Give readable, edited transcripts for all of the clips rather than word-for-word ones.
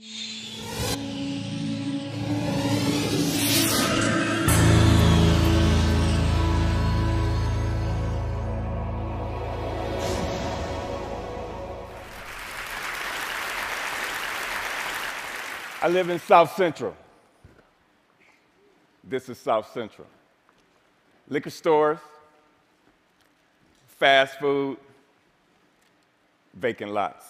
I live in South Central. This is South Central. Liquor stores, fast food, vacant lots.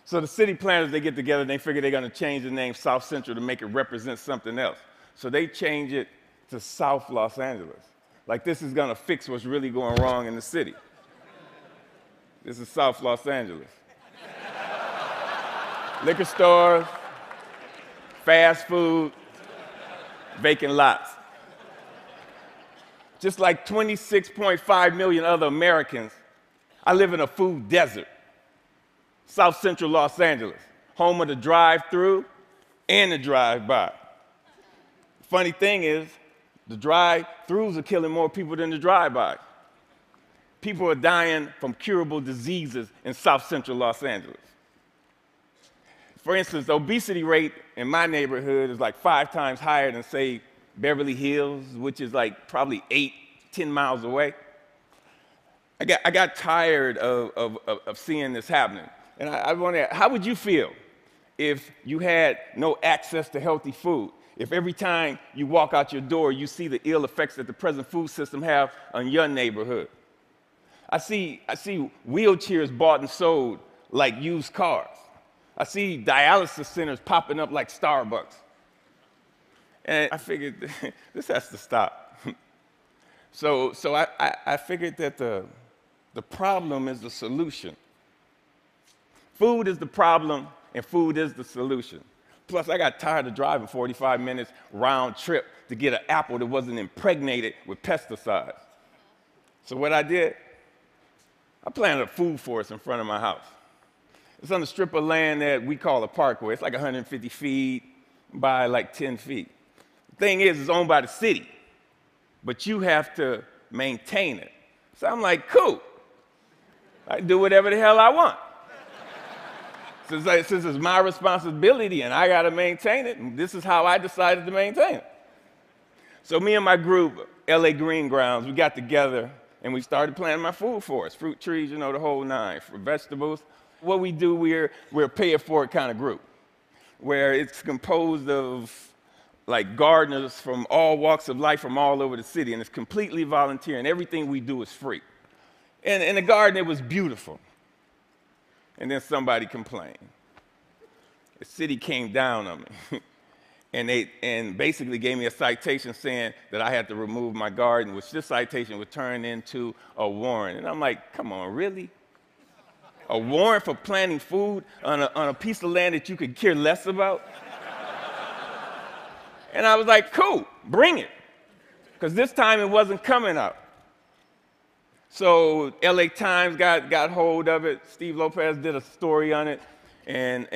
So the city planners, they get together and they figure they're going to change the name South Central to make it represent something else. So they change it to South Los Angeles. Like this is going to fix what's really going wrong in the city. This is South Los Angeles. Liquor stores, fast food, vacant lots. Just like 26.5 million other Americans, I live in a food desert. South Central Los Angeles, home of the drive-through and the drive-by. Funny thing is, the drive-throughs are killing more people than the drive-by. People are dying from curable diseases in South Central Los Angeles. For instance, the obesity rate in my neighborhood is like 5 times higher than, say, Beverly Hills, which is like probably 10 miles away. I got tired of seeing this happening. And I wonder, how would you feel if you had no access to healthy food? If every time you walk out your door, you see the ill effects that the present food system have on your neighborhood? I see wheelchairs bought and sold like used cars. I see dialysis centers popping up like Starbucks. And I figured this has to stop. So I figured that the problem is the solution. Food is the problem, and food is the solution. Plus, I got tired of driving 45 minutes round trip to get an apple that wasn't impregnated with pesticides. So what I did, I planted a food forest in front of my house. It's on a strip of land that we call a parkway. It's like 150 feet by like 10 feet. The thing is, it's owned by the city, but you have to maintain it. So I'm like, cool. I can do whatever the hell I want. Since it's my responsibility and I got to maintain it, and this is how I decided to maintain it. So me and my group, LA Green Grounds, we got together and we started planting my food forest, fruit trees, you know, the whole nine, for vegetables. What we do, we're a pay-it-forward kind of group, where it's composed of like gardeners from all walks of life from all over the city, and it's completely volunteer, and everything we do is free. And in the garden, it was beautiful. And then somebody complained. The city came down on me, and basically gave me a citation saying that I had to remove my garden, which this citation would turn into a warrant. And I'm like, come on, really? A warrant for planting food on a piece of land that you could care less about? And I was like, cool, bring it. Because this time it wasn't coming out. So LA Times got hold of it. Steve Lopez did a story on it and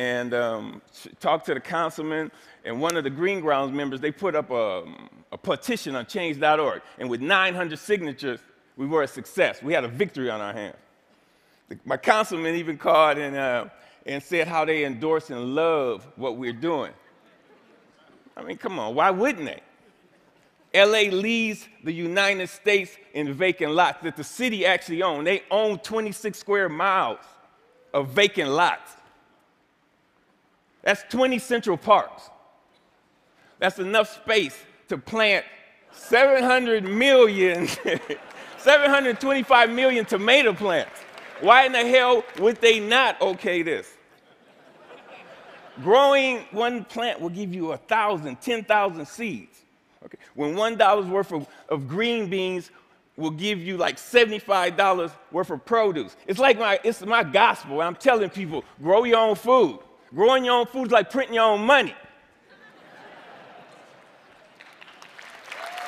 talked to the councilman. And one of the Green Grounds members, they put up a petition on change.org. And with 900 signatures, we were a success. We had a victory on our hands. My councilman even called and said how they endorse and love what we're doing. I mean, come on, why wouldn't they? LA leads the United States in vacant lots that the city actually owns. They own 26 square miles of vacant lots. That's 20 Central Parks. That's enough space to plant 725 million tomato plants. Why in the hell would they not okay this? Growing one plant will give you 1,000, 10,000 seeds. Okay. When $1 worth of green beans will give you like $75 worth of produce. It's my gospel. I'm telling people, grow your own food. Growing your own food is like printing your own money.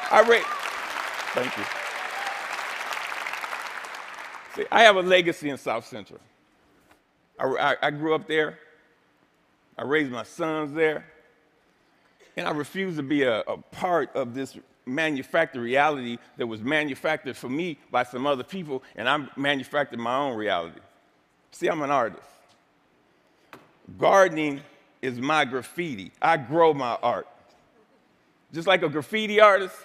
Thank you. See, I have a legacy in South Central. I grew up there. I raised my sons there. And I refuse to be a part of this manufactured reality that was manufactured for me by some other people, and I manufactured my own reality. See, I'm an artist. Gardening is my graffiti. I grow my art. Just like a graffiti artist,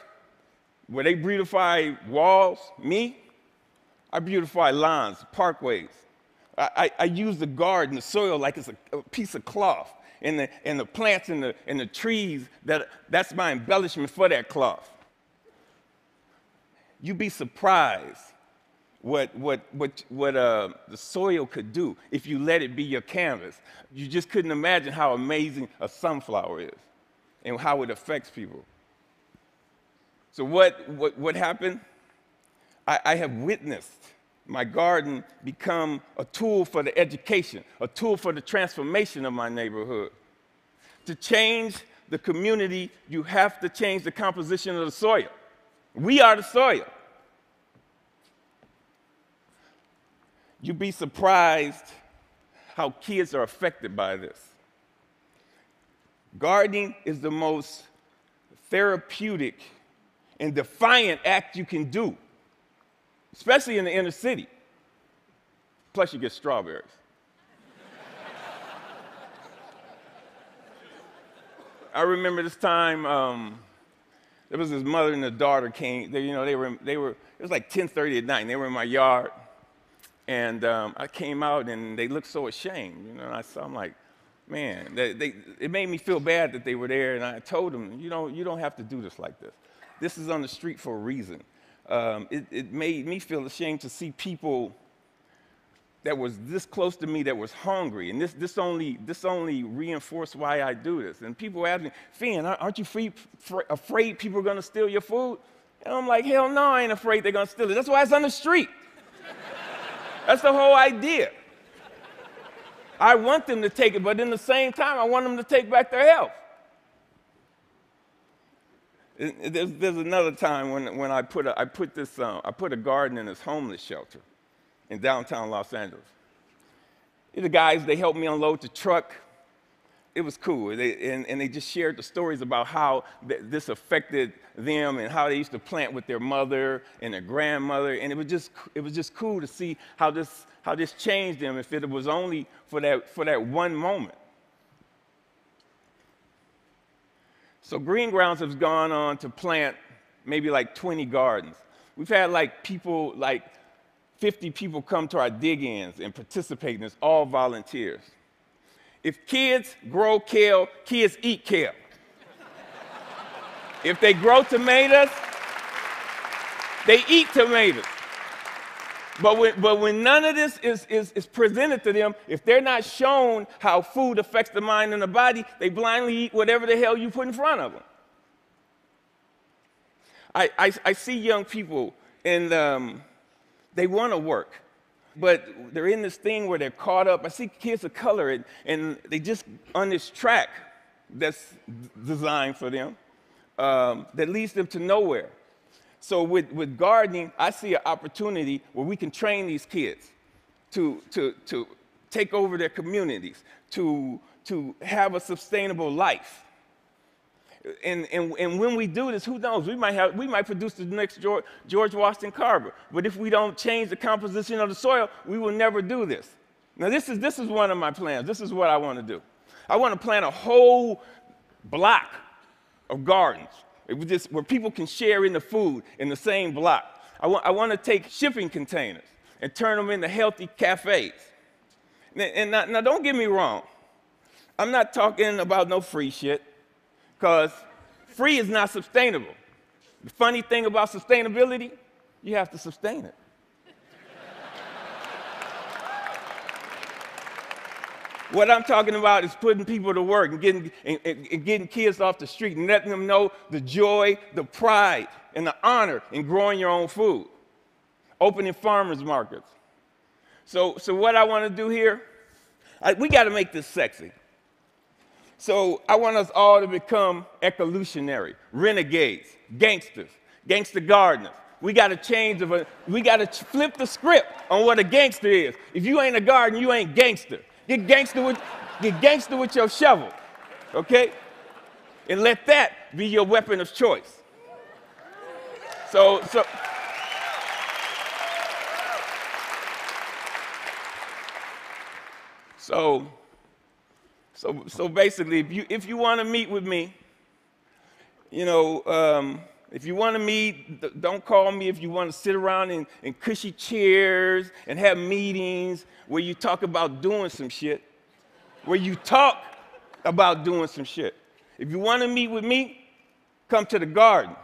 where they beautify walls, me, I beautify lawns, parkways. I use the garden, the soil, like it's a piece of cloth. And the plants and the trees, that's my embellishment for that cloth. You'd be surprised what the soil could do if you let it be your canvas. You just couldn't imagine how amazing a sunflower is and how it affects people. So what happened? I have witnessed my garden become a tool for the education, a tool for the transformation of my neighborhood. To change the community, you have to change the composition of the soil. We are the soil. You'd be surprised how kids are affected by this. Gardening is the most therapeutic and defiant act you can do, especially in the inner city. Plus, you get strawberries. I remember this time, there was this mother and a daughter came. It was like 10:30 at night, and they were in my yard. And I came out, and they looked so ashamed. And I'm like, man, it made me feel bad that they were there. And I told them, you don't have to do this like this. This is on the street for a reason. It made me feel ashamed to see people that was this close to me that was hungry. And this only reinforced why I do this. And people ask me, Finn, aren't you afraid people are going to steal your food? And I'm like, hell no, I ain't afraid they're going to steal it. That's why it's on the street. That's the whole idea. I want them to take it, but in the same time, I want them to take back their health. There's another time when I put a garden in this homeless shelter in downtown Los Angeles. The guys, they helped me unload the truck. It was cool. They just shared the stories about how this affected them and how they used to plant with their mother and their grandmother. And it was just cool to see how this changed them if it was only for that one moment. So Green Grounds has gone on to plant maybe like 20 gardens. We've had like 50 people come to our dig-ins and participate, and it's all volunteers. If kids grow kale, kids eat kale. If they grow tomatoes, they eat tomatoes. But when none of this is presented to them, if they're not shown how food affects the mind and the body, they blindly eat whatever the hell you put in front of them. I see young people, and they want to work, but they're in this thing where they're caught up. I see kids of color, and they just on this track that's designed for them that leads them to nowhere. So with gardening, I see an opportunity where we can train these kids to take over their communities, to have a sustainable life. And when we do this, who knows? We might produce the next George Washington Carver. But if we don't change the composition of the soil, we will never do this. Now, this is one of my plans. This is what I want to do. I want to plant a whole block of gardens where people can share in the food in the same block. I want to take shipping containers and turn them into healthy cafes. And now don't get me wrong. I'm not talking about no free shit, because free is not sustainable. The funny thing about sustainability, you have to sustain it. What I'm talking about is putting people to work and getting kids off the street and letting them know the joy, the pride, and the honor in growing your own food. Opening farmers markets. So what I want to do here, we got to make this sexy. So I want us all to become ecolutionary, renegades, gangsters, gangster gardeners. We got to we got to flip the script on what a gangster is. If you ain't a gardener, you ain't gangster. Get gangster with your shovel, okay? And let that be your weapon of choice. So So basically, if you want to meet with me, if you want to meet, don't call me. If you want to sit around in cushy chairs and have meetings where you talk about doing some shit, where you talk about doing some shit. If you want to meet with me, come to the garden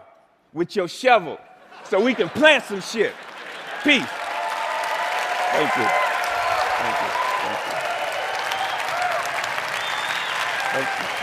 with your shovel so we can plant some shit. Peace. Thank you. Thank you. Thank you. Thank you.